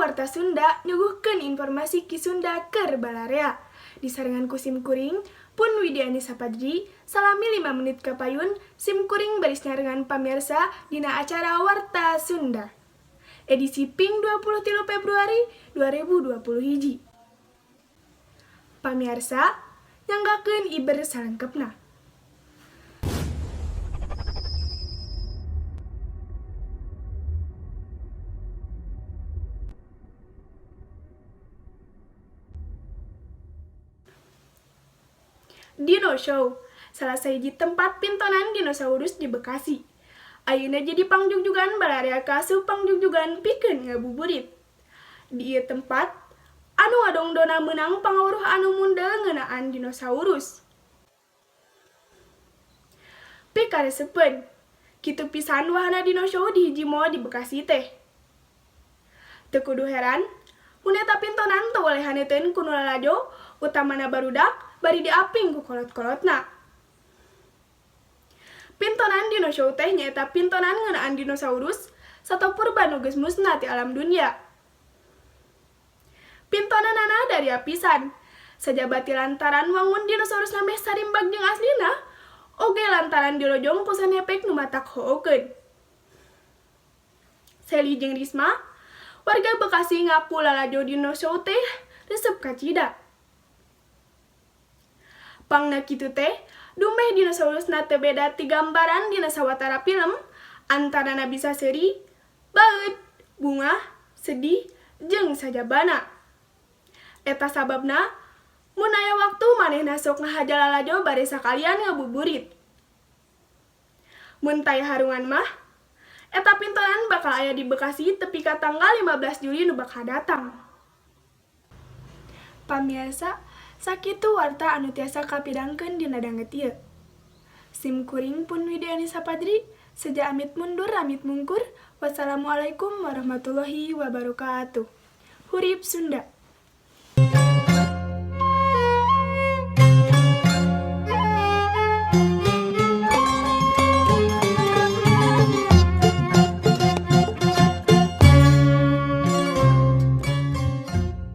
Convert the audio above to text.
Warta Sunda nyuguhkeun informasi ki Sunda keur balarea. Disarengan ku sim kuring, pun Widiani Sapadri, salami 5 menit ke payun, sim kuring baris nyarengan pamirsa dina acara Warta Sunda. Edisi Ping 23 Februari 2020 hiji. Pamirsa, nyanggakeun iber salengkepna. Dino Show, salah sahiji tempat pintonan dinosaurus di Bekasi. Ayeuna jadi pangjugjugan balarea kaasup pangjugjugan pikeun ngabuburit. Di ieu tempat, anu ngadongdona meunang pangawruh anu mundel ngeunaan dinosaurus. Pikareseupeun, kitu pisan wahana Dino Show di hiji mall di Bekasi teh. Teu kudu heran, mun eta pintonan teu woleh haneuteun ku nu lalajo, utamana barudak bari diaping ku kolot-kolotna. Pintonan Dino Show teh nyaeta pintonan ngeunaan dinosaurus sato purba nu geus musnah ti alam dunia. Pintonanana dari apisan, sajabati lantaran wangun dinosaurus meh sarimbag jeung aslina, oge lantaran dilojong ku sanepek nu matak hookeun. Seli jeung Risma, warga Bekasi ngaku lalajo Dino Show teh resep kacida. Pangna kitu teh, dumeh dinosaurusna teu beda ti gambaran dina sawatara film, antarana bisa seuri, baeut, bungah, sedih, jeung sajabana. Eta sababna, mun aya waktu manehna sok ngahaja lalajo bari sakalian ngabuburit. Mun taya harungan mah, eta pintonan bakal aya di Bekasi tepi ka tanggal 15 Juli nu bakal datang. Pamirsa, sakitu warta anu tiasa kapidangkeun dina danget ieu. Sim kuring pun Widiani Sapadri, seja amit mundur amit mungkur. Wassalamualaikum warahmatullahi wabarakatuh. Hurip Sunda.